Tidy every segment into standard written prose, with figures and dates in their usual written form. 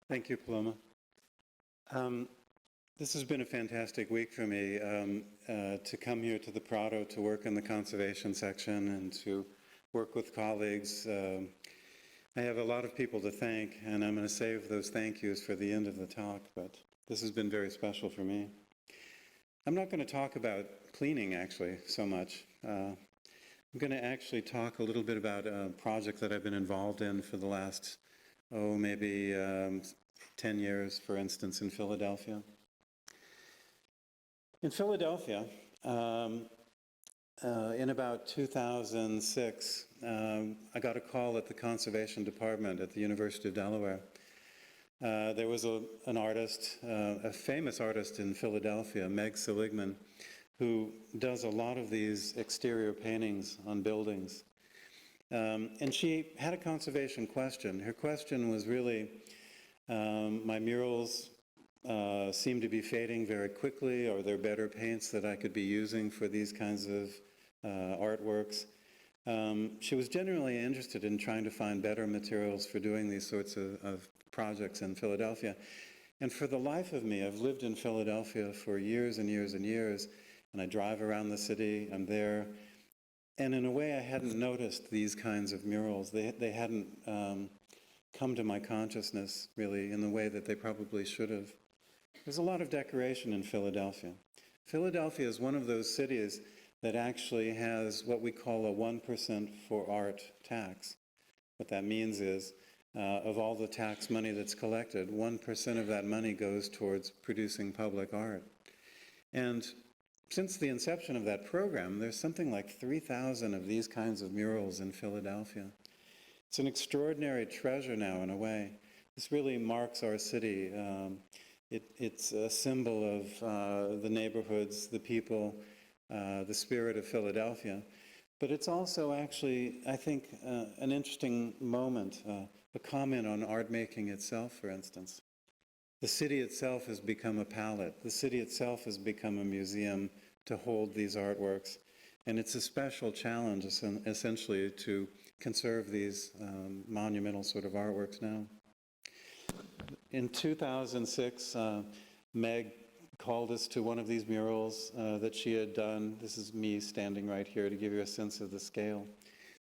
Thank you, Paloma. This has been a fantastic week for me to come here to the Prado to work in the conservation section and to work with colleagues. I have a lot of people to thank, and I'm going to save those thank yous for the end of the talk, but this has been very special for me. I'm not going to talk about cleaning, actually, so much. I'm going to actually talk a little bit about a project that I've been involved in for the last, maybe 10 years, for instance, in Philadelphia. In Philadelphia, in about 2006, I got a call at the Conservation Department at the University of Delaware. There was an artist, a famous artist in Philadelphia, Meg Seligman, who does a lot of these exterior paintings on buildings. And she had a conservation question. Her question was really, my murals seem to be fading very quickly. Are there better paints that I could be using for these kinds of artworks? She was generally interested in trying to find better materials for doing these sorts of projects in Philadelphia. And for the life of me, I've lived in Philadelphia for years and years and years, and I drive around the city, I'm there, and in a way I hadn't noticed these kinds of murals. They hadn't come to my consciousness, really, in the way that they probably should have. There's a lot of decoration in Philadelphia. Philadelphia is one of those cities that actually has what we call a 1% for art tax. What that means is, of all the tax money that's collected, 1% of that money goes towards producing public art. And since the inception of that program, there's something like 3,000 of these kinds of murals in Philadelphia. It's an extraordinary treasure now, in a way. This really marks our city. It's a symbol of the neighborhoods, the people, the spirit of Philadelphia. But it's also actually, I think, an interesting moment, a comment on art making itself, for instance. The city itself has become a palette. The city itself has become a museum to hold these artworks. And it's a special challenge, essentially, to conserve these monumental sort of artworks now. In 2006, Meg called us to one of these murals that she had done. This is me standing right here to give you a sense of the scale.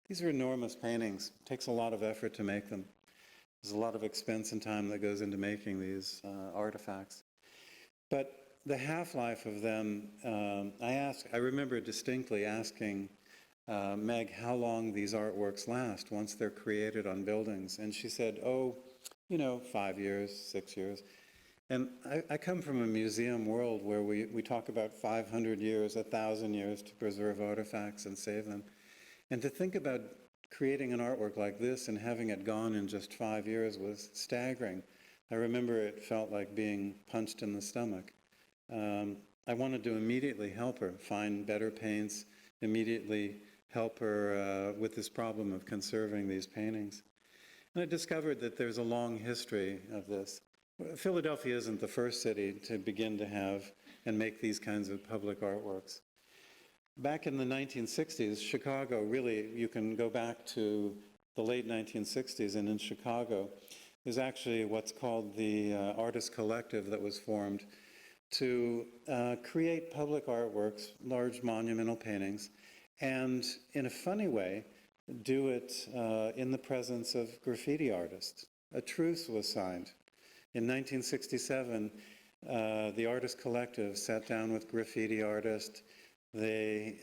These are enormous paintings. It takes a lot of effort to make them. There's a lot of expense and time that goes into making these artifacts. But the half-life of them, I remember distinctly asking Meg how long these artworks last once they're created on buildings. And she said, 5 years, 6 years. And I come from a museum world where we talk about 500 years, 1,000 years to preserve artifacts and save them. And to think about creating an artwork like this and having it gone in just 5 years was staggering. I remember it felt like being punched in the stomach. I wanted to immediately help her find better paints, immediately help her with this problem of conserving these paintings. And I discovered that there's a long history of this. Philadelphia isn't the first city to begin to have and make these kinds of public artworks. Back in the 1960s, Chicago, really, you can go back to the late 1960s, and in Chicago, there's actually what's called the Artist Collective that was formed to create public artworks, large monumental paintings, and in a funny way, do it in the presence of graffiti artists. A truce was signed. In 1967, the Artist Collective sat down with graffiti artists. They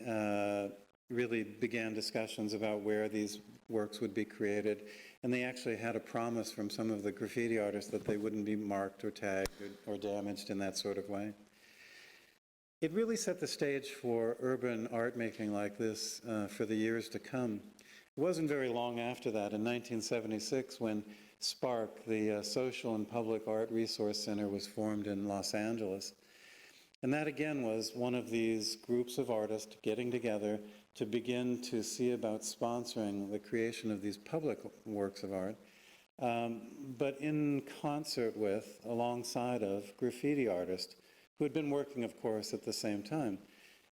really began discussions about where these works would be created, and they actually had a promise from some of the graffiti artists that they wouldn't be marked or tagged or damaged in that sort of way. It really set the stage for urban art making like this for the years to come. It wasn't very long after that, in 1976, when SPARC, the Social and Public Art Resource Center, was formed in Los Angeles. And that, again, was one of these groups of artists getting together to begin to see about sponsoring the creation of these public works of art, but in concert with, alongside of, graffiti artists who had been working, of course, at the same time.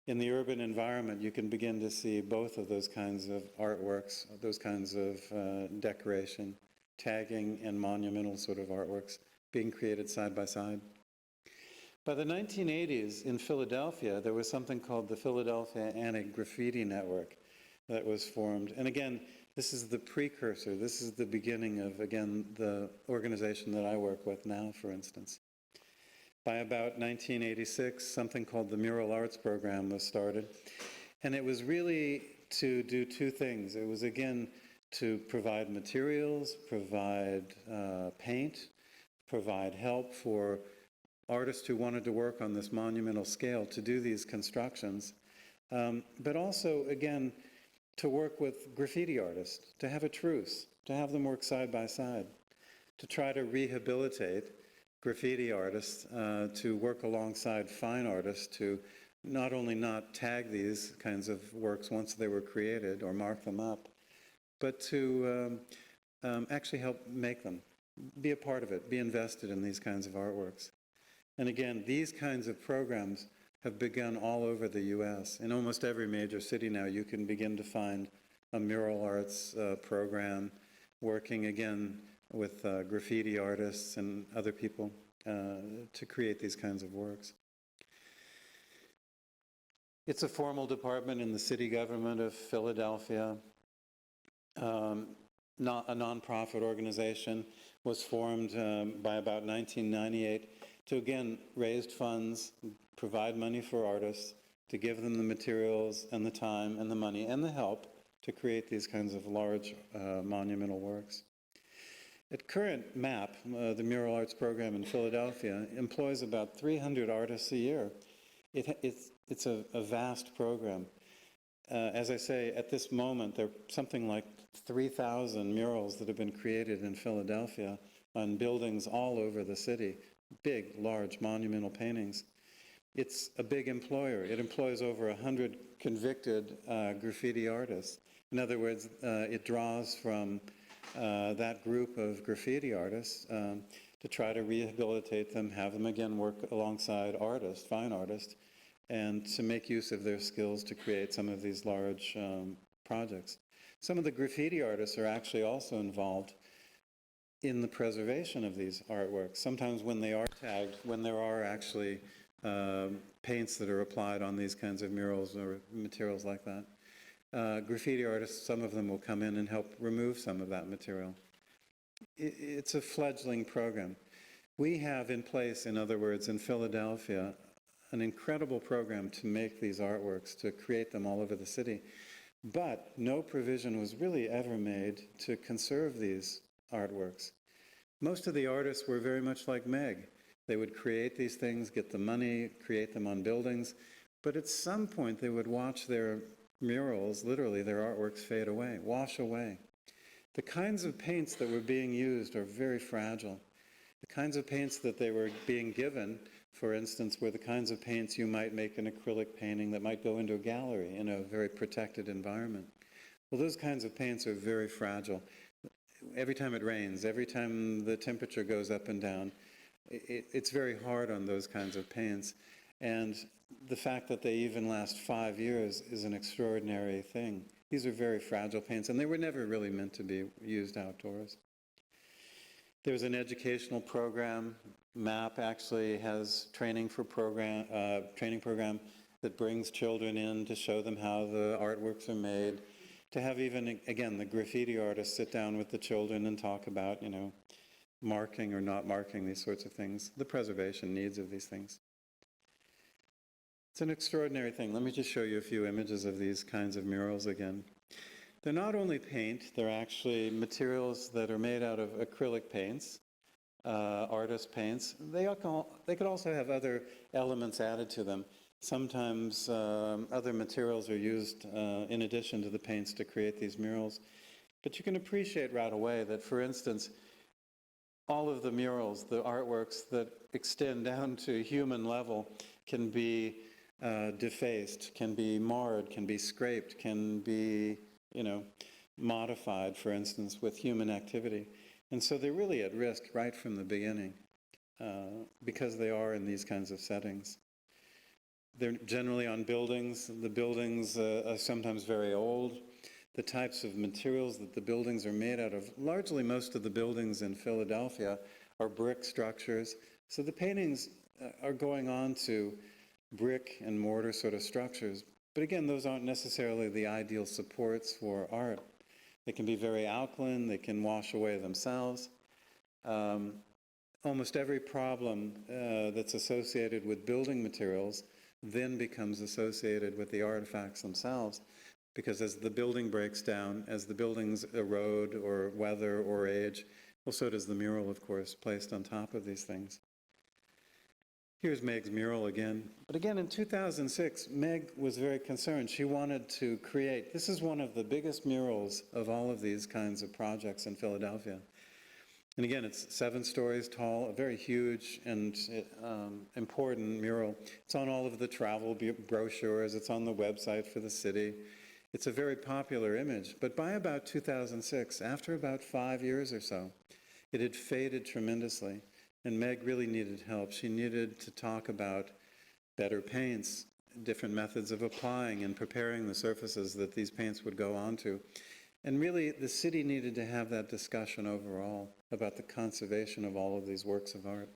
In the urban environment, you can begin to see both of those kinds of artworks, those kinds of decoration, tagging and monumental sort of artworks being created side by side. By the 1980s in Philadelphia, there was something called the Philadelphia Anti-Graffiti Network that was formed. And again, this is the precursor. This is the beginning of, again, the organization that I work with now, for instance. By about 1986, something called the Mural Arts Program was started. And it was really to do two things. It was, again, to provide materials, provide paint, provide help for artists who wanted to work on this monumental scale to do these constructions, but also, again, to work with graffiti artists, to have a truce, to have them work side by side, to try to rehabilitate graffiti artists, to work alongside fine artists, to not only not tag these kinds of works once they were created or mark them up, but to actually help make them, be a part of it, be invested in these kinds of artworks. And again, these kinds of programs have begun all over the U.S. In almost every major city now, you can begin to find a mural arts program working, again, with graffiti artists and other people to create these kinds of works. It's a formal department in the city government of Philadelphia. Not a nonprofit organization was formed by about 1998 to, again, raise funds, provide money for artists, to give them the materials and the time and the money and the help to create these kinds of large monumental works. At current MAP, the Mural Arts Program in Philadelphia, employs about 300 artists a year. It's a vast program. As I say, at this moment, there are something like 3,000 murals that have been created in Philadelphia on buildings all over the city, big, large, monumental paintings. It's a big employer. It employs over 100 convicted graffiti artists. In other words, it draws from that group of graffiti artists to try to rehabilitate them, have them again work alongside artists, fine artists, and to make use of their skills to create some of these large projects. Some of the graffiti artists are actually also involved in the preservation of these artworks. Sometimes when they are tagged, when there are actually paints that are applied on these kinds of murals or materials like that, graffiti artists, some of them will come in and help remove some of that material. It's a fledgling program. We have in place, in other words, in Philadelphia, an incredible program to make these artworks, to create them all over the city. But no provision was really ever made to conserve these artworks. Most of the artists were very much like Meg. They would create these things, get the money, create them on buildings, but at some point they would watch their murals, literally their artworks, fade away, wash away. The kinds of paints that were being used are very fragile. The kinds of paints that they were being given, for instance, were the kinds of paints you might make an acrylic painting that might go into a gallery in a very protected environment. Well, those kinds of paints are very fragile. Every time it rains, every time the temperature goes up and down, it's very hard on those kinds of paints. And the fact that they even last 5 years is an extraordinary thing. These are very fragile paints, and they were never really meant to be used outdoors. There's an educational program. MAP actually has training program that brings children in to show them how the artworks are made, to have even, again, the graffiti artists sit down with the children and talk about, marking or not marking, these sorts of things, the preservation needs of these things. It's an extraordinary thing. Let me just show you a few images of these kinds of murals again. They're not only paint, they're actually materials that are made out of acrylic paints, artist paints. They could also have other elements added to them. Sometimes other materials are used in addition to the paints to create these murals. But you can appreciate right away that, for instance, all of the murals, the artworks that extend down to human level can be defaced, can be marred, can be scraped, can be, modified, for instance, with human activity. And so they're really at risk right from the beginning because they are in these kinds of settings. They're generally on buildings. The buildings are sometimes very old. The types of materials that the buildings are made out of, largely most of the buildings in Philadelphia or brick structures. So the paintings are going on to brick and mortar sort of structures. But again, those aren't necessarily the ideal supports for art. They can be very alkaline, they can wash away themselves. Almost every problem that's associated with building materials then becomes associated with the artifacts themselves, because as the building breaks down, as the buildings erode or weather or age, well, so does the mural, of course, placed on top of these things. Here's Meg's mural again. But again, in 2006, Meg was very concerned. She wanted to create, this is one of the biggest murals of all of these kinds of projects in Philadelphia. And again, it's 7 stories tall, a very huge and important mural. It's on all of the travel brochures. It's on the website for the city. It's a very popular image. But by about 2006, after about 5 years or so, it had faded tremendously. And Meg really needed help. She needed to talk about better paints, different methods of applying and preparing the surfaces that these paints would go onto. And really, the city needed to have that discussion overall about the conservation of all of these works of art.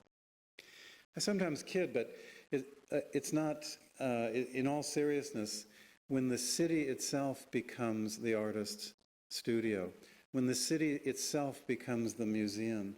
I sometimes kid, but it's not, in all seriousness, when the city itself becomes the artist's studio, when the city itself becomes the museum,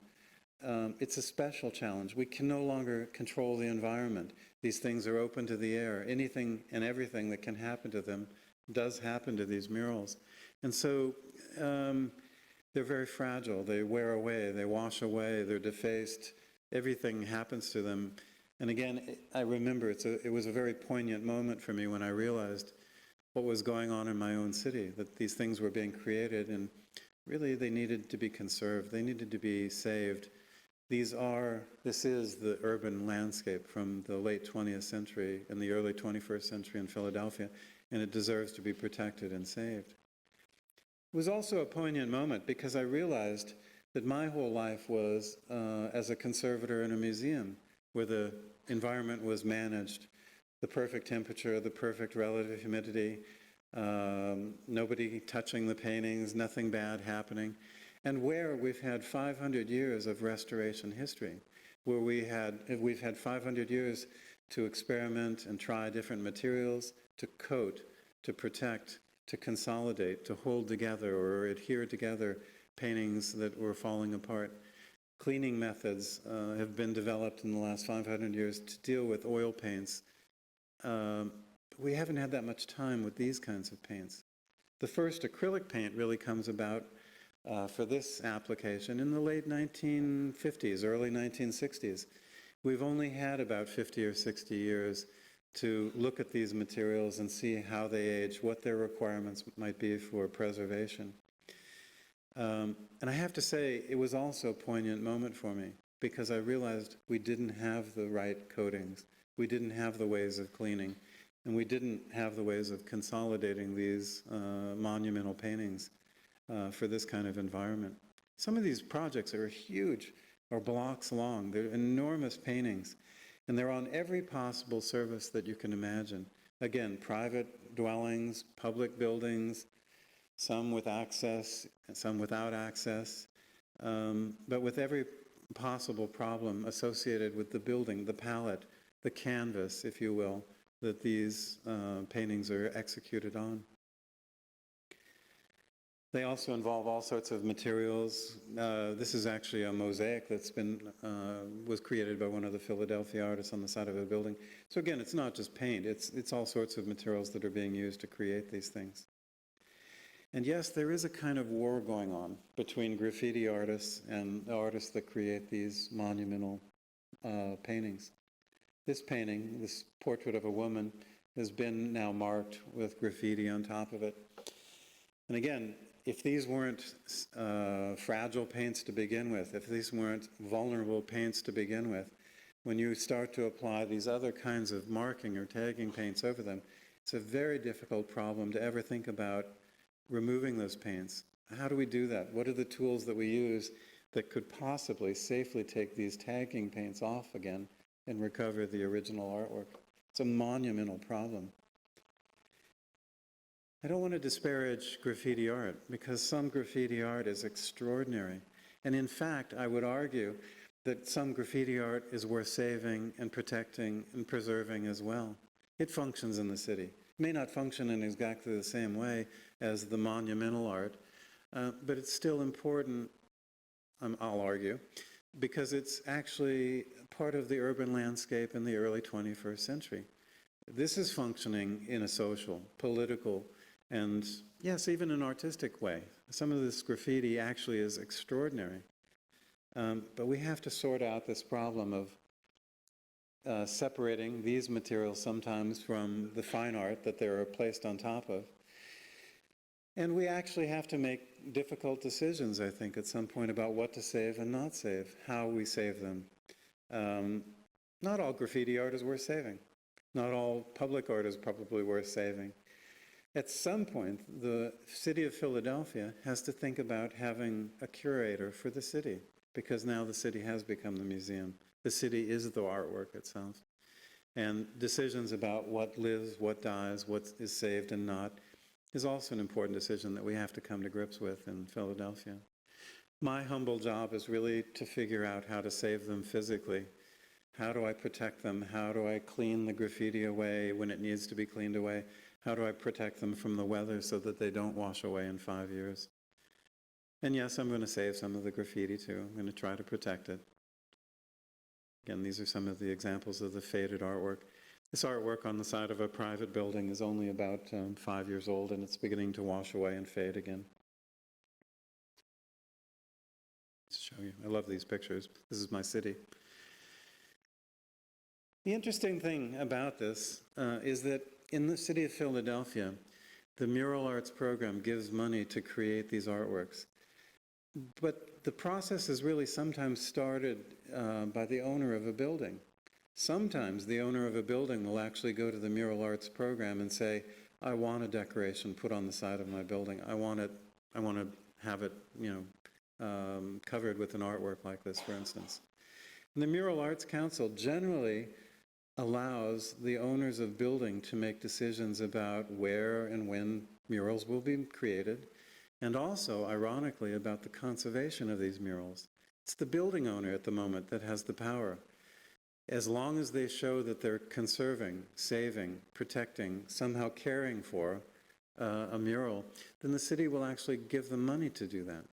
it's a special challenge. We can no longer control the environment. These things are open to the air. Anything and everything that can happen to them does happen to these murals. And so they're very fragile. They wear away, they wash away, they're defaced. Everything happens to them. And again, I remember it was a very poignant moment for me when I realized what was going on in my own city, that these things were being created and really they needed to be conserved. They needed to be saved. This is the urban landscape from the late 20th century and the early 21st century in Philadelphia, and it deserves to be protected and saved. It was also a poignant moment because I realized that my whole life was as a conservator in a museum where the environment was managed, the perfect temperature, the perfect relative humidity, nobody touching the paintings, nothing bad happening, and where we've had 500 years of restoration history, where we've had 500 years to experiment and try different materials, to coat, to protect, to consolidate, to hold together or adhere together paintings that were falling apart. Cleaning methods have been developed in the last 500 years to deal with oil paints. We haven't had that much time with these kinds of paints. The first acrylic paint really comes about for this application in the late 1950s, early 1960s. We've only had about 50 or 60 years to look at these materials and see how they age, what their requirements might be for preservation. And I have to say, it was also a poignant moment for me because I realized we didn't have the right coatings, we didn't have the ways of cleaning, and we didn't have the ways of consolidating these monumental paintings for this kind of environment. Some of these projects are huge, or blocks long. They're enormous paintings. And they're on every possible surface that you can imagine. Again, private dwellings, public buildings, some with access and some without access, but with every possible problem associated with the building, the palette, the canvas, if you will, that these paintings are executed on. They also involve all sorts of materials. This is actually a mosaic that's was created by one of the Philadelphia artists on the side of a building. So again, it's not just paint, it's all sorts of materials that are being used to create these things. And yes, there is a kind of war going on between graffiti artists and the artists that create these monumental paintings. This painting, this portrait of a woman, has been now marked with graffiti on top of it. And again, if these weren't fragile paints to begin with, if these weren't vulnerable paints to begin with, when you start to apply these other kinds of marking or tagging paints over them, it's a very difficult problem to ever think about removing those paints. How do we do that? What are the tools that we use that could possibly safely take these tagging paints off again and recover the original artwork? It's a monumental problem. I don't want to disparage graffiti art because some graffiti art is extraordinary. And in fact, I would argue that some graffiti art is worth saving and protecting and preserving as well. It functions in the city. It may not function in exactly the same way as the monumental art, but it's still important, I'll argue, because it's actually part of the urban landscape in the early 21st century. This is functioning in a social, political, and yes, even an artistic way. Some of this graffiti actually is extraordinary. But we have to sort out this problem of separating these materials sometimes from the fine art that they're placed on top of. And we actually have to make difficult decisions, I think, at some point about what to save and not save, how we save them. Not all graffiti art is worth saving. Not all public art is probably worth saving. At some point, the city of Philadelphia has to think about having a curator for the city, because now the city has become the museum. The city is the artwork itself. And decisions about what lives, what dies, what is saved and not, is also an important decision that we have to come to grips with in Philadelphia. My humble job is really to figure out how to save them physically. How do I protect them? How do I clean the graffiti away when it needs to be cleaned away? How do I protect them from the weather so that they don't wash away in 5 years? And yes, I'm going to save some of the graffiti too. I'm going to try to protect it. Again, these are some of the examples of the faded artwork. This artwork on the side of a private building is only about 5 years old, and it's beginning to wash away and fade again. To show you, I love these pictures. This is my city. The interesting thing about this is that in the city of Philadelphia, the Mural Arts program gives money to create these artworks. But the process is really sometimes started by the owner of a building. Sometimes the owner of a building will actually go to the Mural Arts program and say, I want a decoration put on the side of my building. I want to have it, covered with an artwork like this, for instance. And the Mural Arts Council generally allows the owners of building to make decisions about where and when murals will be created, and also, ironically, about the conservation of these murals. It's the building owner at the moment that has the power. As long as they show that they're conserving, saving, protecting, somehow caring for a mural, then the city will actually give them money to do that.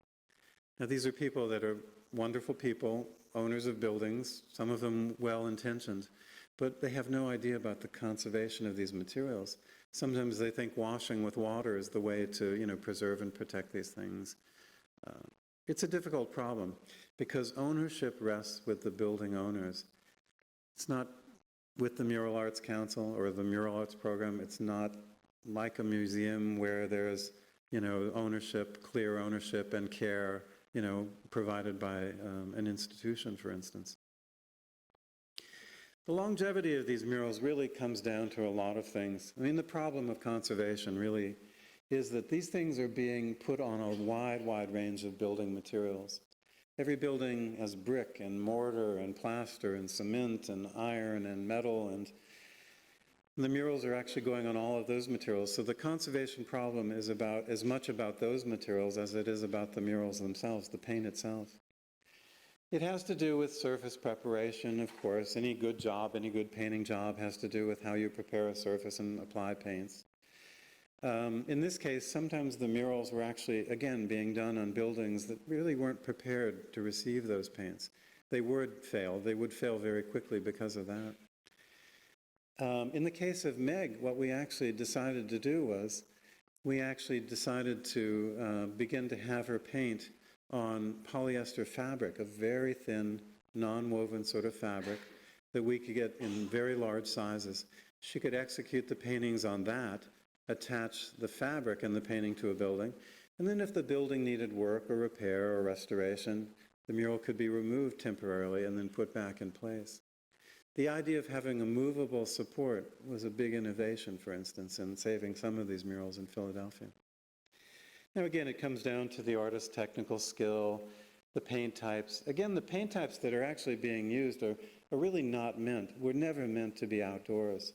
Now, these are people that are wonderful people, owners of buildings, some of them well-intentioned, but they have no idea about the conservation of these materials. Sometimes they think washing with water is the way to, preserve and protect these things. It's a difficult problem because ownership rests with the building owners. It's not with the Mural Arts Council or the Mural Arts Program. It's not like a museum where there's, ownership, clear ownership and care, provided by an institution, for instance. The longevity of these murals really comes down to a lot of things. I mean, the problem of conservation really is that these things are being put on a wide range of building materials. Every building has brick and mortar and plaster and cement and iron and metal, and the murals are actually going on all of those materials. So the conservation problem is about as much about those materials as it is about the murals themselves, the paint itself. It has to do with surface preparation, of course. Any good job, any good painting job has to do with how you prepare a surface and apply paints. In this case, sometimes the murals were actually, again, being done on buildings that really weren't prepared to receive those paints. They would fail. They would fail very quickly because of that. In the case of Meg, what we actually decided to do was we actually decided to begin to have her paint on polyester fabric, a very thin, non-woven sort of fabric that we could get in very large sizes. She could execute the paintings on that, attach the fabric and the painting to a building, and then if the building needed work or repair or restoration, the mural could be removed temporarily and then put back in place. The idea of having a movable support was a big innovation, for instance, in saving some of these murals in Philadelphia. Now again, it comes down to the artist's technical skill, the paint types. Again, the paint types that are actually being used are really were never meant to be outdoors.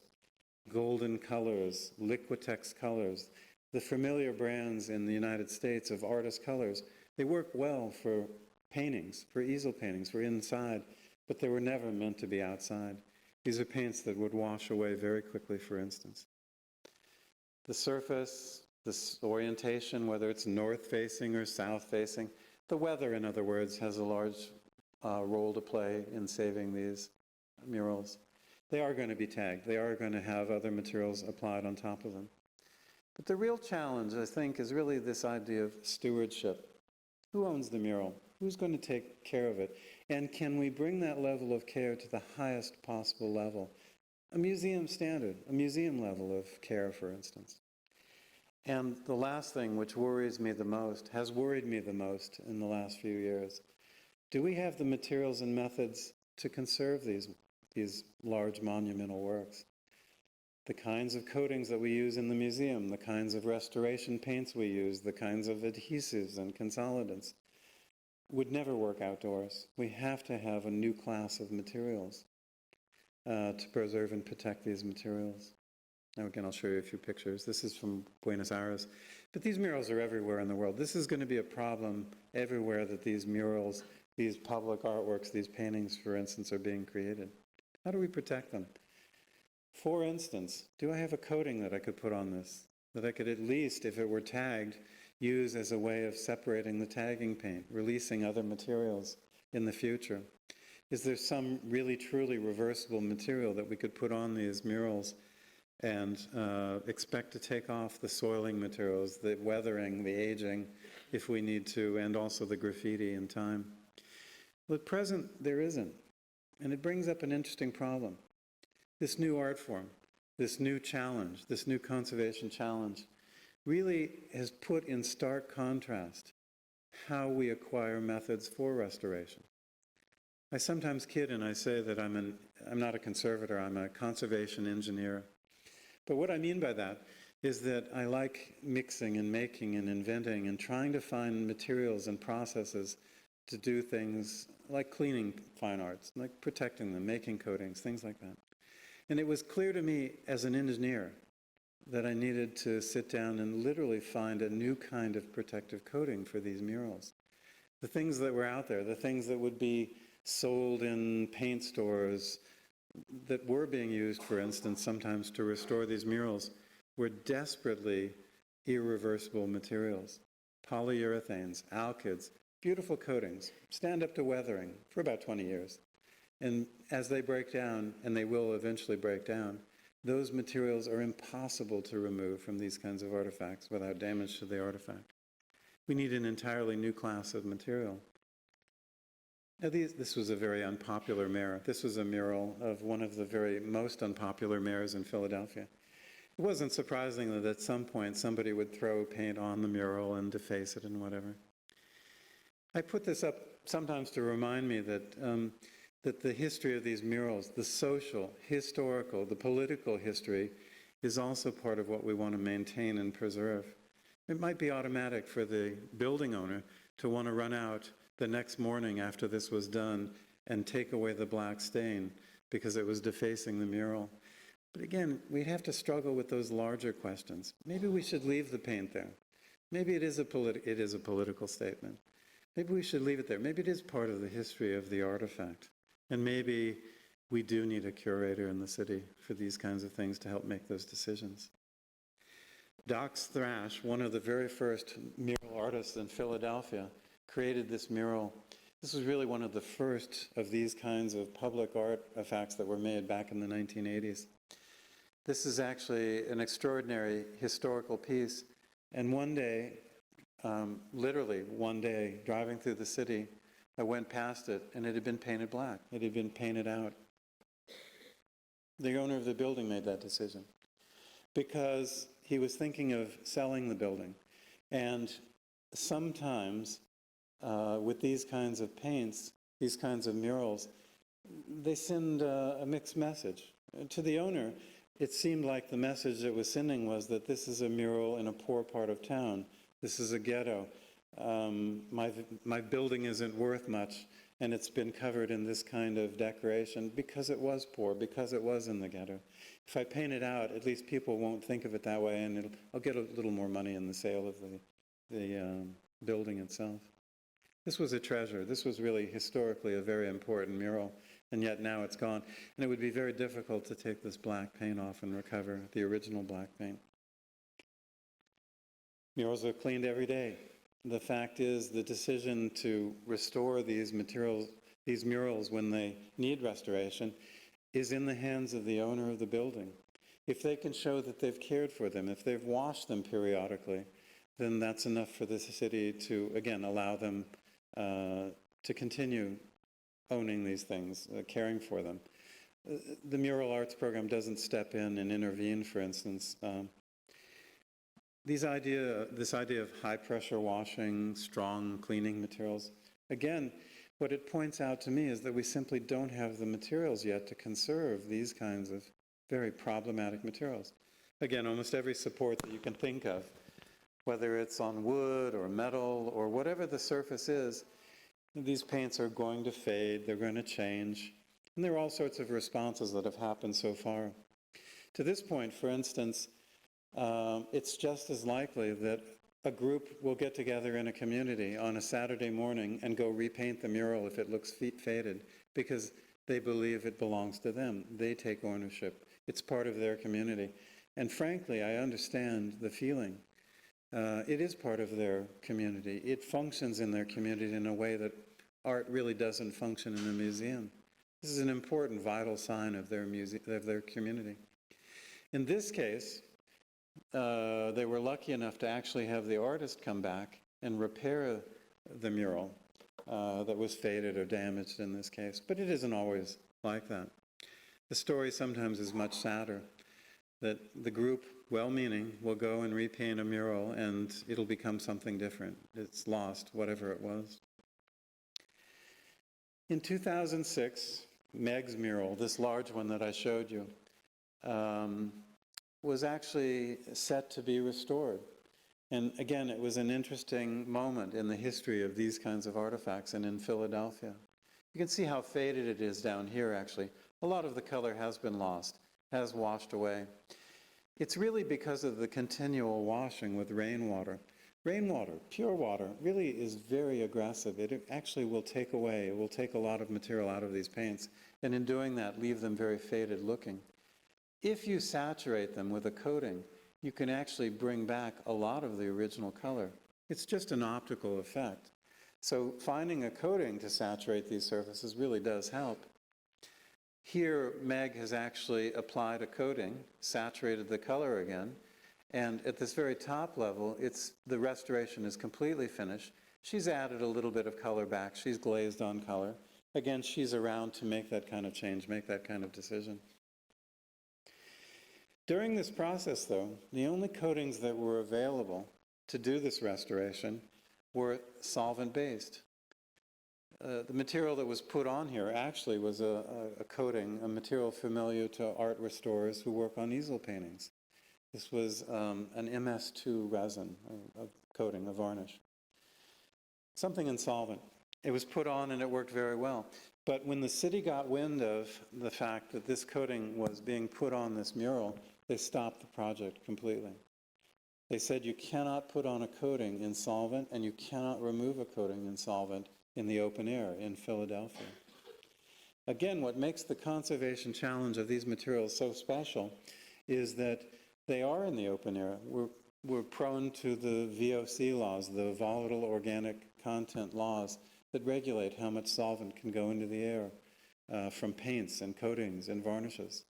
Golden colors, Liquitex colors, the familiar brands in the United States of artist colors, they work well for paintings, for easel paintings, for inside, but they were never meant to be outside. These are paints that would wash away very quickly, for instance. The surface, this orientation, whether it's north-facing or south-facing, the weather, in other words, has a large role to play in saving these murals. They are going to be tagged. They are going to have other materials applied on top of them. But the real challenge, I think, is really this idea of stewardship. Who owns the mural? Who's going to take care of it? And can we bring that level of care to the highest possible level? A museum standard, a museum level of care, for instance. And the last thing which worries me the most, has worried me the most in the last few years, do we have the materials and methods to conserve these large monumental works? The kinds of coatings that we use in the museum, the kinds of restoration paints we use, the kinds of adhesives and consolidants would never work outdoors. We have to have a new class of materials to preserve and protect these materials. Now again, I'll show you a few pictures. This is from Buenos Aires. But these murals are everywhere in the world. This is going to be a problem everywhere that these murals, these public artworks, these paintings, for instance, are being created. How do we protect them? For instance, do I have a coating that I could put on this, that I could at least, if it were tagged, use as a way of separating the tagging paint, releasing other materials in the future? Is there some really truly reversible material that we could put on these murals and expect to take off the soiling materials, the weathering, the aging, if we need to, and also the graffiti in time? Well, at present, there isn't. And it brings up an interesting problem. This new art form, this new challenge, this new conservation challenge, really has put in stark contrast how we acquire methods for restoration. I sometimes kid and I say that I'm not a conservator, I'm a conservation engineer. But what I mean by that is that I like mixing and making and inventing and trying to find materials and processes to do things like cleaning fine arts, like protecting them, making coatings, things like that. And it was clear to me as an engineer that I needed to sit down and literally find a new kind of protective coating for these murals. The things that were out there, the things that would be sold in paint stores that were being used, for instance, sometimes to restore these murals, were desperately irreversible materials. Polyurethanes, alkyds, beautiful coatings, stand up to weathering for about 20 years. And as they break down, and they will eventually break down, those materials are impossible to remove from these kinds of artifacts without damage to the artifact. We need an entirely new class of material. Now this was a very unpopular mayor. This was a mural of one of the very most unpopular mayors in Philadelphia. It wasn't surprising that at some point somebody would throw paint on the mural and deface it and whatever. I put this up sometimes to remind me that that the history of these murals, the social, historical, the political history, is also part of what we want to maintain and preserve. It might be automatic for the building owner to want to run out the next morning after this was done and take away the black stain because it was defacing the mural. But again, we have to struggle with those larger questions. Maybe we should leave the paint there. Maybe it is a political statement. Maybe we should leave it there. Maybe it is part of the history of the artifact. And maybe we do need a curator in the city for these kinds of things to help make those decisions. Dox Thrash, one of the very first mural artists in Philadelphia, created this mural. This was really one of the first of these kinds of public artifacts that were made back in the 1980s. This is actually an extraordinary historical piece. And one day, literally one day, driving through the city, I went past it, and it had been painted black. It had been painted out. The owner of the building made that decision because he was thinking of selling the building. And sometimes with these kinds of paints, these kinds of murals, they send a mixed message. To the owner, it seemed like the message it was sending was that this is a mural in a poor part of town. This is a ghetto. My building isn't worth much, and it's been covered in this kind of decoration because it was poor, because it was in the ghetto. If I paint it out, at least people won't think of it that way, and I'll get a little more money in the sale of the building itself. This was a treasure. This was really historically a very important mural, and yet now it's gone. And it would be very difficult to take this black paint off and recover the original black paint. Murals are cleaned every day. The fact is, the decision to restore these materials, these murals when they need restoration, is in the hands of the owner of the building. If they can show that they've cared for them, if they've washed them periodically, then that's enough for the city to, again, allow them to continue owning these things, caring for them. The mural arts program doesn't step in and intervene, for instance. This idea of high-pressure washing, strong cleaning materials, again, what it points out to me is that we simply don't have the materials yet to conserve these kinds of very problematic materials. Again, almost every support that you can think of, whether it's on wood or metal or whatever the surface is, these paints are going to fade, they're going to change, and there are all sorts of responses that have happened so far. To this point, for instance, it's just as likely that a group will get together in a community on a Saturday morning and go repaint the mural if it looks faded, because they believe it belongs to them. They take ownership. It's part of their community. And frankly, I understand the feeling. It is part of their community. It functions in their community in a way that art really doesn't function in a museum. This is an important, vital sign of their community. In this case, they were lucky enough to actually have the artist come back and repair the mural that was faded or damaged in this case. But it isn't always like that. The story sometimes is much sadder, that the group, well-meaning, will go and repaint a mural and it'll become something different. It's lost, whatever it was. In 2006, Meg's mural, this large one that I showed you, was actually set to be restored. And again, it was an interesting moment in the history of these kinds of artifacts and in Philadelphia. You can see how faded it is down here, actually. A lot of the color has been lost, has washed away. It's really because of the continual washing with rainwater. Rainwater, pure water, really is very aggressive. It actually will take away, it will take a lot of material out of these paints, and in doing that, leave them very faded looking. If you saturate them with a coating, you can actually bring back a lot of the original color. It's just an optical effect. So finding a coating to saturate these surfaces really does help. Here, Meg has actually applied a coating, saturated the color again, and at this very top level, the restoration is completely finished. She's added a little bit of color back. She's glazed on color. Again, she's around to make that kind of change, make that kind of decision. During this process, though, the only coatings that were available to do this restoration were solvent-based. The material that was put on here actually was a coating, a material familiar to art restorers who work on easel paintings. This was an MS2 resin, a coating, a varnish. Something insolvent. It was put on and it worked very well. But when the city got wind of the fact that this coating was being put on this mural, they stopped the project completely. They said you cannot put on a coating in solvent and you cannot remove a coating in solvent in the open air in Philadelphia. Again, what makes the conservation challenge of these materials so special is that they are in the open air. We're prone to the VOC laws, the volatile organic content laws, that regulate how much solvent can go into the air from paints and coatings and varnishes.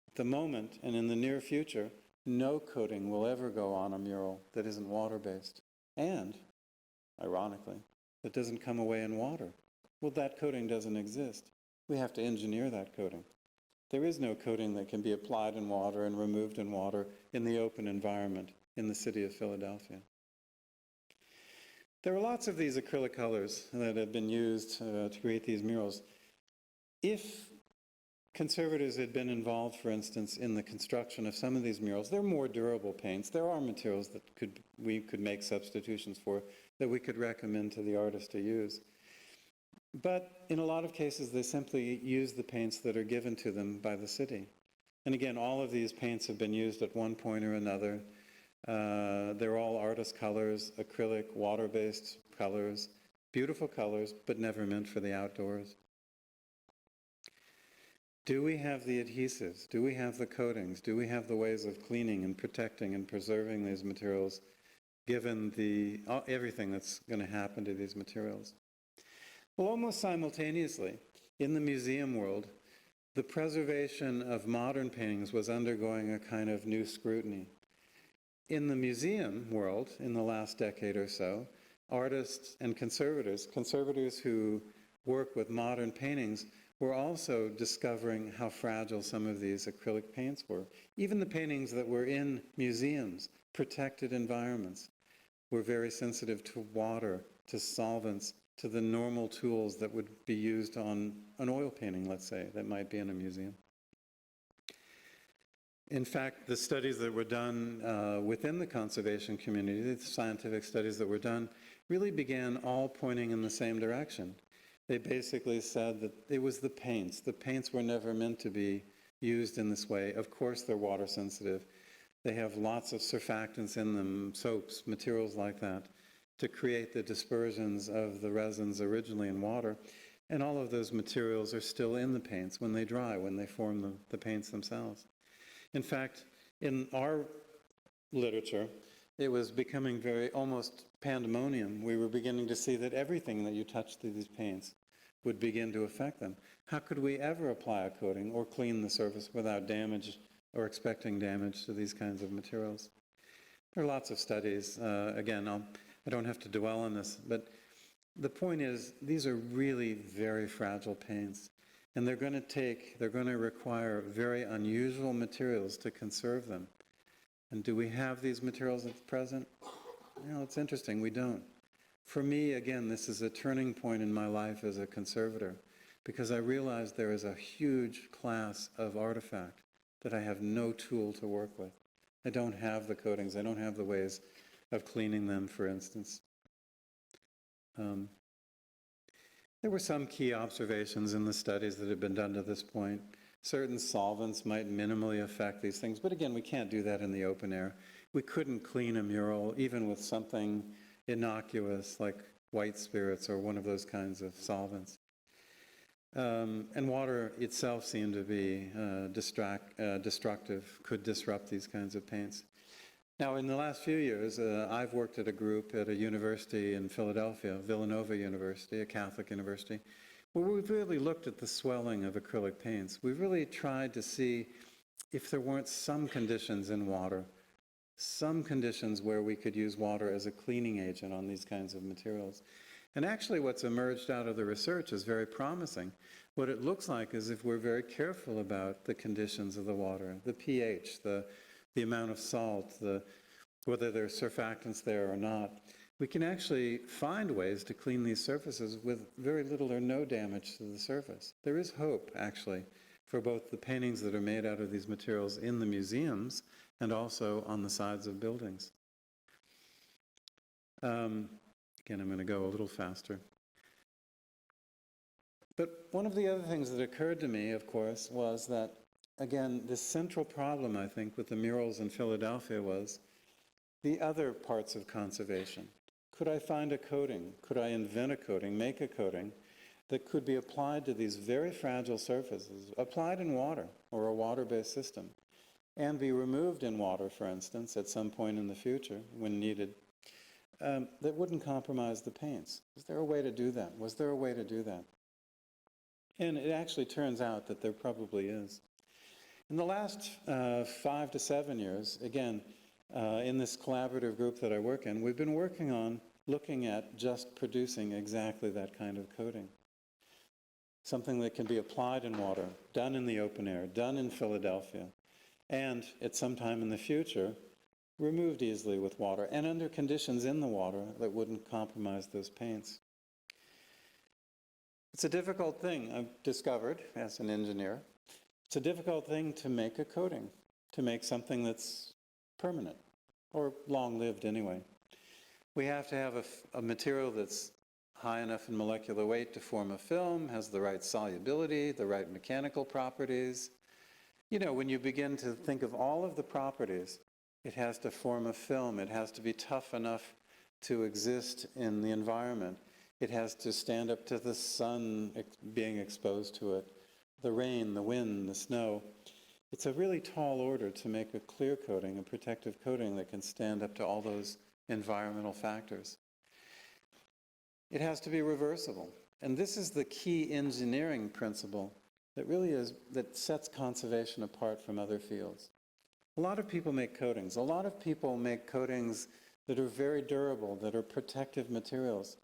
At the moment, and in the near future, no coating will ever go on a mural that isn't water-based. And, ironically, that doesn't come away in water. Well, that coating doesn't exist. We have to engineer that coating. There is no coating that can be applied in water and removed in water in the open environment in the city of Philadelphia. There are lots of these acrylic colors that have been used to create these murals. If conservators had been involved, for instance, in the construction of some of these murals, they're more durable paints. There are materials that we could make substitutions for that we could recommend to the artist to use. But in a lot of cases, they simply use the paints that are given to them by the city. And again, all of these paints have been used at one point or another. They're all artist colors, acrylic, water-based colors. Beautiful colors, but never meant for the outdoors. Do we have the adhesives? Do we have the coatings? Do we have the ways of cleaning and protecting and preserving these materials, given everything that's going to happen to these materials? Well, almost simultaneously, in the museum world, the preservation of modern paintings was undergoing a kind of new scrutiny. In the museum world, in the last decade or so, artists and conservators who work with modern paintings, were also discovering how fragile some of these acrylic paints were. Even the paintings that were in museums, protected environments, were very sensitive to water, to solvents, to the normal tools that would be used on an oil painting, let's say, that might be in a museum. In fact, the studies that were done within the conservation community, the scientific studies that were done, really began all pointing in the same direction. They basically said that it was the paints. The paints were never meant to be used in this way. Of course, they're water sensitive. They have lots of surfactants in them, soaps, materials like that, to create the dispersions of the resins originally in water. And all of those materials are still in the paints when they dry, when they form the paints themselves. In fact, in our literature, it was becoming almost pandemonium. We were beginning to see that everything that you touched through these paints would begin to affect them. How could we ever apply a coating or clean the surface without damage or expecting damage to these kinds of materials? There are lots of studies. Again, I don't have to dwell on this, but the point is, these are really very fragile paints, and they're going to require very unusual materials to conserve them. And do we have these materials at present? It's interesting, we don't. For me, again, this is a turning point in my life as a conservator, because I realized there is a huge class of artifact that I have no tool to work with. I don't have the coatings, I don't have the ways of cleaning them, for instance. There were some key observations in the studies that had been done to this point. Certain solvents might minimally affect these things, but again, we can't do that in the open air. We couldn't clean a mural even with something innocuous like white spirits or one of those kinds of solvents. And water itself seemed to be destructive, could disrupt these kinds of paints. Now, in the last few years, I've worked at a group at a university in Philadelphia, Villanova University, a Catholic university, where we've really looked at the swelling of acrylic paints. We've really tried to see if there weren't some conditions in water, some conditions where we could use water as a cleaning agent on these kinds of materials. And actually what's emerged out of the research is very promising. What it looks like is if we're very careful about the conditions of the water, the pH, the amount of salt, whether there's surfactants there or not, we can actually find ways to clean these surfaces with very little or no damage to the surface. There is hope, actually, for both the paintings that are made out of these materials in the museums and also on the sides of buildings. Again, I'm going to go a little faster. But one of the other things that occurred to me, of course, was that, again, this central problem, I think, with the murals in Philadelphia was the other parts of conservation. Could I find a coating? Could I invent a coating, make a coating that could be applied to these very fragile surfaces, applied in water or a water-based system, and be removed in water, for instance, at some point in the future when needed, that wouldn't compromise the paints? Is there a way to do that? Was there a way to do that? And it actually turns out that there probably is. In the last 5 to 7 years, again, in this collaborative group that I work in, we've been working on looking at just producing exactly that kind of coating. Something that can be applied in water, done in the open air, done in Philadelphia, and at some time in the future, removed easily with water and under conditions in the water that wouldn't compromise those paints. It's a difficult thing, I've discovered as an engineer. It's a difficult thing to make a coating, to make something that's permanent or long-lived anyway. We have to have a material that's high enough in molecular weight to form a film, has the right solubility, the right mechanical properties. You know, when you begin to think of all of the properties, it has to form a film, it has to be tough enough to exist in the environment. It has to stand up to the sun being exposed to it, the rain, the wind, the snow. It's a really tall order to make a clear coating, a protective coating that can stand up to all those environmental factors. It has to be reversible. And this is the key engineering principle that really that sets conservation apart from other fields. A lot of people make coatings. A lot of people make coatings that are very durable, that are protective materials.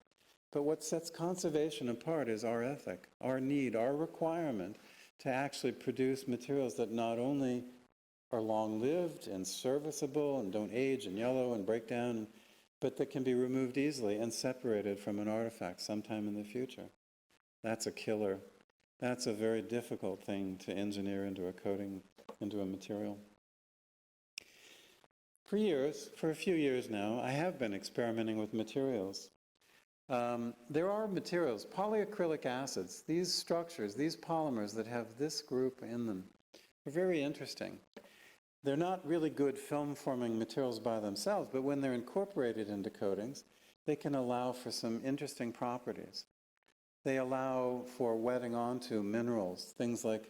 But what sets conservation apart is our ethic, our need, our requirement to actually produce materials that not only are long-lived and serviceable and don't age and yellow and break down, but that can be removed easily and separated from an artifact sometime in the future. That's a killer. That's a very difficult thing to engineer into a coating, into a material. For a few years now, I have been experimenting with materials. There are materials, polyacrylic acids, these structures, these polymers that have this group in them are very interesting. They're not really good film-forming materials by themselves, but when they're incorporated into coatings, they can allow for some interesting properties. They allow for wetting onto minerals, things like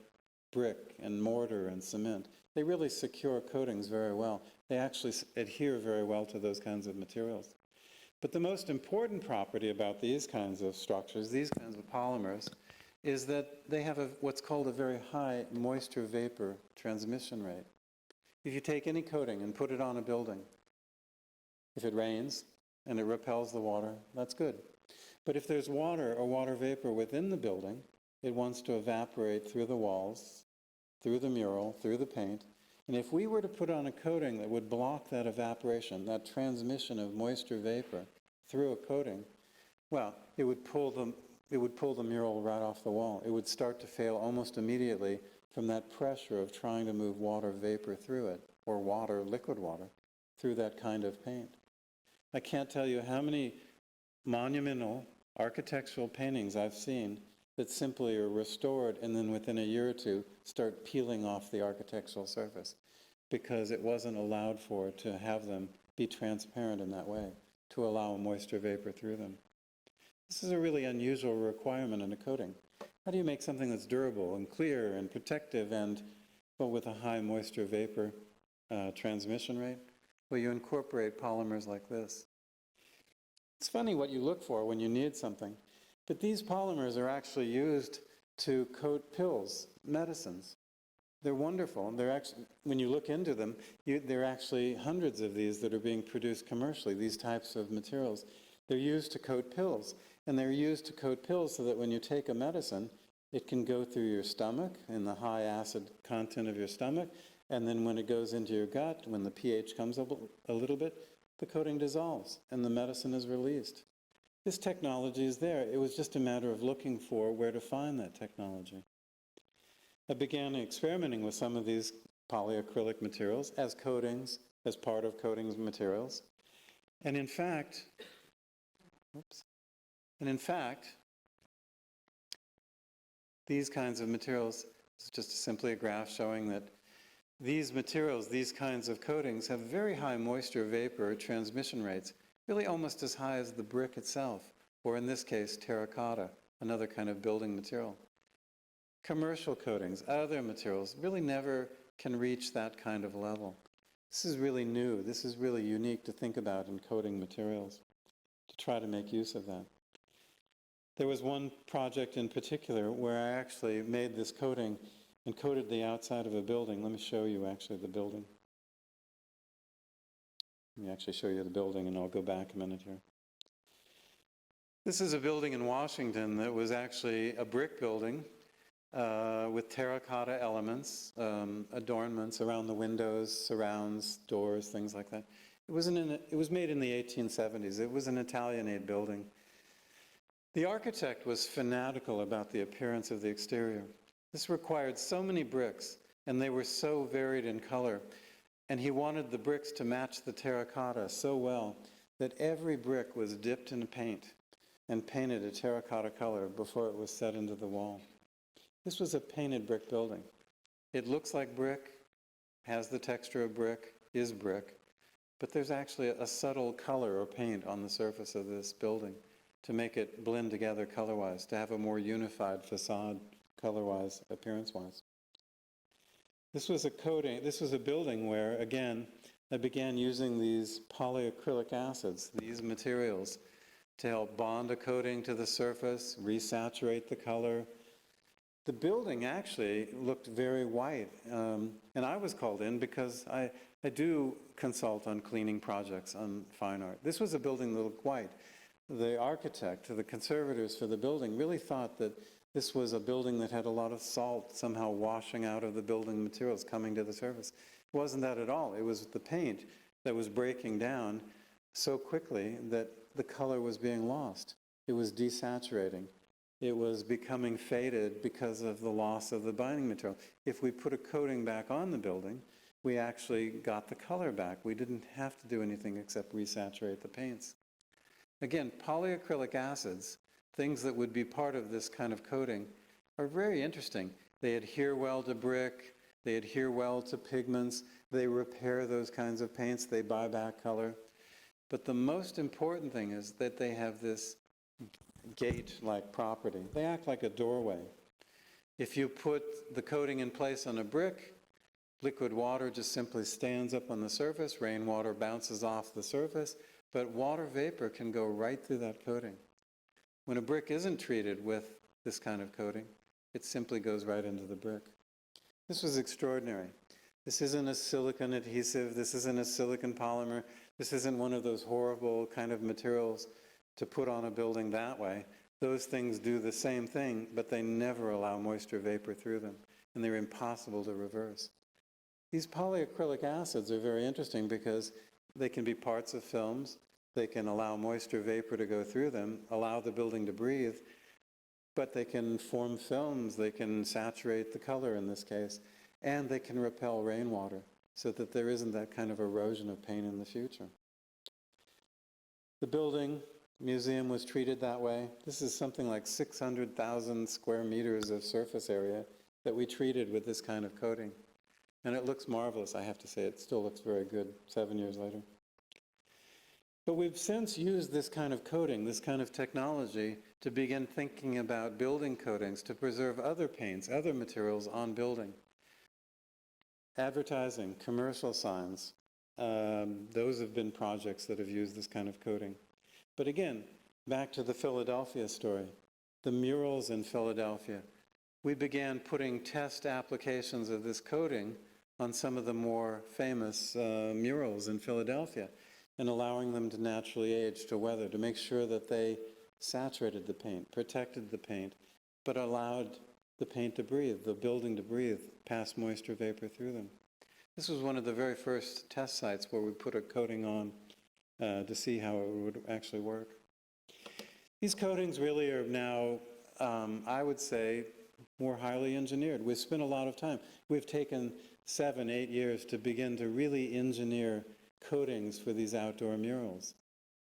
brick and mortar and cement. They really secure coatings very well. They actually adhere very well to those kinds of materials. But the most important property about these kinds of structures, these kinds of polymers, is that they have what's called a very high moisture vapor transmission rate. If you take any coating and put it on a building, if it rains and it repels the water, that's good. But if there's water or water vapor within the building, it wants to evaporate through the walls, through the mural, through the paint. And if we were to put on a coating that would block that evaporation, that transmission of moisture vapor through a coating, well, it would pull the mural right off the wall. It would start to fail almost immediately from that pressure of trying to move water vapor through it, or water, liquid water, through that kind of paint. I can't tell you how many monumental architectural paintings I've seen that simply are restored and then within a year or two start peeling off the architectural surface because it wasn't allowed for to have them be transparent in that way, to allow moisture vapor through them. This is a really unusual requirement in a coating. How do you make something that's durable and clear and protective and, well, with a high moisture vapor transmission rate? Well, you incorporate polymers like this. It's funny what you look for when you need something. But these polymers are actually used to coat pills, medicines. They're wonderful. They're actually, when you look into them, there are actually hundreds of these that are being produced commercially, these types of materials. They're used to coat pills. And they're used to coat pills so that when you take a medicine, it can go through your stomach in the high acid content of your stomach. And then when it goes into your gut, when the pH comes up a little bit, the coating dissolves and the medicine is released. This technology is there. It was just a matter of looking for where to find that technology. I began experimenting with some of these polyacrylic materials as coatings, as part of coatings materials. And in fact, these kinds of materials, this is just simply a graph showing that these materials, these kinds of coatings, have very high moisture vapor transmission rates, really almost as high as the brick itself, or in this case, terracotta, another kind of building material. Commercial coatings, other materials, really never can reach that kind of level. This is really new. This is really unique to think about in coating materials, to try to make use of that. There was one project in particular where I actually made this coating and coated the outside of a building. Let me show you actually the building. Let me actually show you the building and I'll go back a minute here. This is a building in Washington that was actually a brick building with terracotta elements, adornments around the windows, surrounds, doors, things like that. It was made in the 1870s. It was an Italianate building. The architect was fanatical about the appearance of the exterior. This required so many bricks, and they were so varied in color. And he wanted the bricks to match the terracotta so well that every brick was dipped in paint and painted a terracotta color before it was set into the wall. This was a painted brick building. It looks like brick, has the texture of brick, is brick, but there's actually a subtle color or paint on the surface of this building to make it blend together color-wise, to have a more unified facade color-wise, appearance-wise. This was a coating, this was a building where, again, I began using these polyacrylic acids, these materials, to help bond a coating to the surface, resaturate the color. The building actually looked very white, and I was called in because I do consult on cleaning projects on fine art. This was a building that looked white. The architect, the conservators for the building really thought that this was a building that had a lot of salt somehow washing out of the building materials coming to the surface. It wasn't that at all. It was the paint that was breaking down so quickly that the color was being lost. It was desaturating. It was becoming faded because of the loss of the binding material. If we put a coating back on the building, we actually got the color back. We didn't have to do anything except resaturate the paints. Again, polyacrylic acids, things that would be part of this kind of coating, are very interesting. They adhere well to brick, they adhere well to pigments, they repair those kinds of paints, they buy back color. But the most important thing is that they have this gate-like property. They act like a doorway. If you put the coating in place on a brick, liquid water just simply stands up on the surface, rainwater bounces off the surface, but water vapor can go right through that coating. When a brick isn't treated with this kind of coating, it simply goes right into the brick. This was extraordinary. This isn't a silicon adhesive, this isn't a silicon polymer, this isn't one of those horrible kind of materials to put on a building that way. Those things do the same thing, but they never allow moisture vapor through them, and they're impossible to reverse. These polyacrylic acids are very interesting because they can be parts of films, they can allow moisture vapor to go through them, allow the building to breathe, but they can form films, they can saturate the color in this case, and they can repel rainwater so that there isn't that kind of erosion of paint in the future. The building, museum was treated that way. This is something like 600,000 square meters of surface area that we treated with this kind of coating. And it looks marvelous, I have to say. It still looks very good 7 years later. But we've since used this kind of coating, this kind of technology, to begin thinking about building coatings to preserve other paints, other materials on building. Advertising, commercial signs, those have been projects that have used this kind of coating. But again, back to the Philadelphia story, the murals in Philadelphia. We began putting test applications of this coating on some of the more famous murals in Philadelphia and allowing them to naturally age to weather, to make sure that they saturated the paint, protected the paint, but allowed the paint to breathe, the building to breathe, pass moisture vapor through them. This was one of the very first test sites where we put a coating on to see how it would actually work. These coatings really are now, I would say, more highly engineered. We've spent a lot of time. We've taken 7, 8 years to begin to really engineer coatings for these outdoor murals.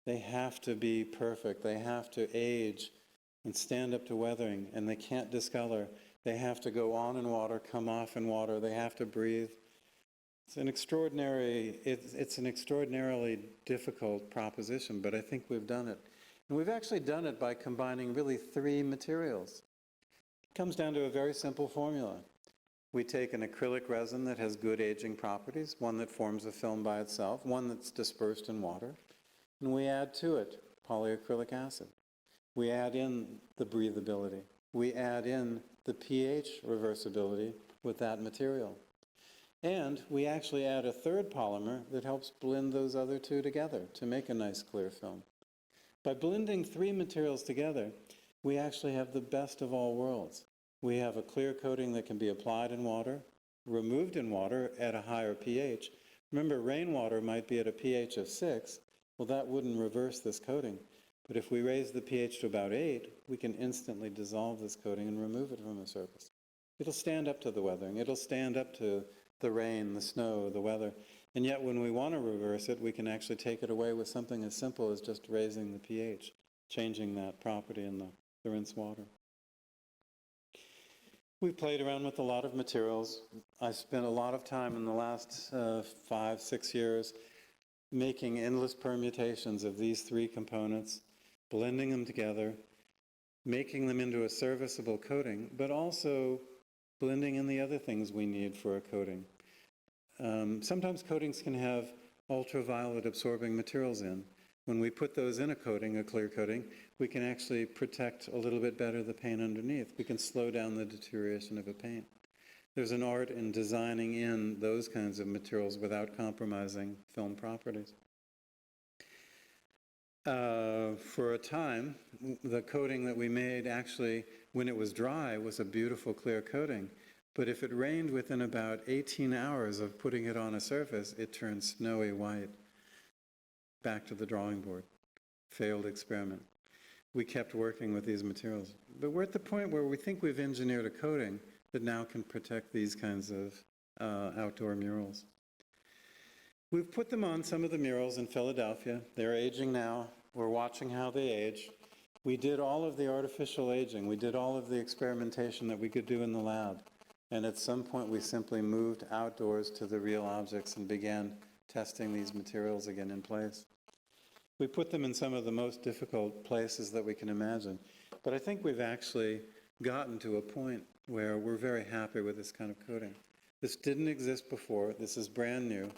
They have to be perfect. They have to age and stand up to weathering, and they can't discolor. They have to go on in water, come off in water. They have to breathe. It's an extraordinarily difficult proposition, but I think we've done it. And we've actually done it by combining really 3 materials. It comes down to a very simple formula. We take an acrylic resin that has good aging properties, one that forms a film by itself, one that's dispersed in water, and we add to it polyacrylic acid. We add in the breathability. We add in the pH reversibility with that material. And we actually add a third polymer that helps blend those other 2 together to make a nice clear film. By blending 3 materials together, we actually have the best of all worlds. We have a clear coating that can be applied in water, removed in water at a higher pH. Remember, rainwater might be at a pH of 6. Well, that wouldn't reverse this coating. But if we raise the pH to about 8, we can instantly dissolve this coating and remove it from the surface. It'll stand up to the weathering. It'll stand up to the rain, the snow, the weather. And yet when we want to reverse it, we can actually take it away with something as simple as just raising the pH, changing that property in the rinse water. We've played around with a lot of materials. I spent a lot of time in the last 5, 6 years making endless permutations of these 3 components. blending them together, making them into a serviceable coating, but also blending in the other things we need for a coating. Sometimes coatings can have ultraviolet absorbing materials in. When we put those in a coating, a clear coating, we can actually protect a little bit better the paint underneath. We can slow down the deterioration of a paint. There's an art in designing in those kinds of materials without compromising film properties. For a time, the coating that we made actually, when it was dry, was a beautiful clear coating. But if it rained within about 18 hours of putting it on a surface, it turned snowy white. Back to the drawing board. Failed experiment. We kept working with these materials. But we're at the point where we think we've engineered a coating that now can protect these kinds of outdoor murals. We've put them on some of the murals in Philadelphia. They're aging now. We're watching how they age. We did all of the artificial aging. We did all of the experimentation that we could do in the lab. And at some point, we simply moved outdoors to the real objects and began testing these materials again in place. We put them in some of the most difficult places that we can imagine. But I think we've actually gotten to a point where we're very happy with this kind of coating. This didn't exist before. This is brand new.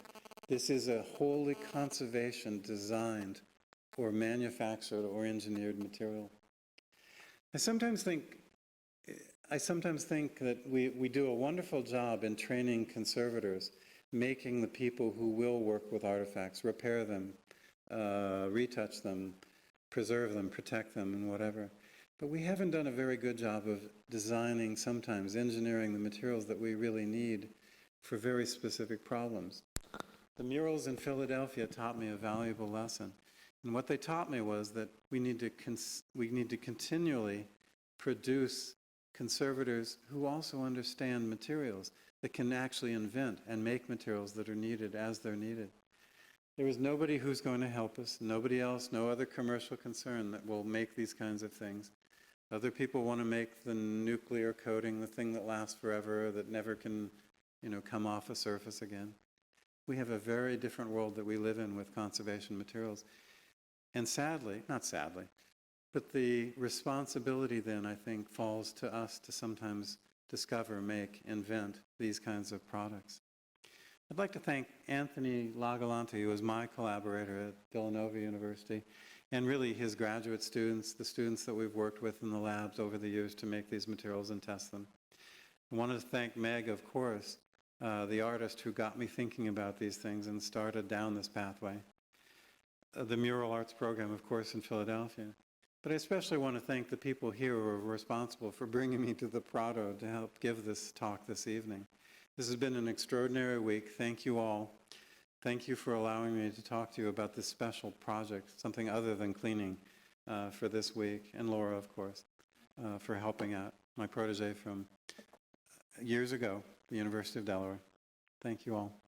This is a wholly conservation designed or manufactured or engineered material. I sometimes think that we do a wonderful job in training conservators, making the people who will work with artifacts, repair them, retouch them, preserve them, protect them, and whatever. But we haven't done a very good job of designing, sometimes engineering the materials that we really need for very specific problems. The murals in Philadelphia taught me a valuable lesson. And what they taught me was that we need to continually produce conservators who also understand materials, that can actually invent and make materials that are needed as they're needed. There is nobody who's going to help us, nobody else, no other commercial concern that will make these kinds of things. Other people want to make the nuclear coating, the thing that lasts forever, that never can, come off a surface again. We have a very different world that we live in with conservation materials. And sadly, not sadly, but the responsibility then, I think, falls to us to sometimes discover, make, invent these kinds of products. I'd like to thank Anthony Lagalante, who was my collaborator at Villanova University, and really his graduate students, the students that we've worked with in the labs over the years to make these materials and test them. I wanted to thank Meg, of course, the artist who got me thinking about these things and started down this pathway. The Mural Arts program, of course, in Philadelphia. But I especially want to thank the people here who are responsible for bringing me to the Prado to help give this talk this evening. This has been an extraordinary week. Thank you all. Thank you for allowing me to talk to you about this special project, something other than cleaning, for this week. And Laura, of course, for helping out, my protege from years ago, the University of Delaware. Thank you all.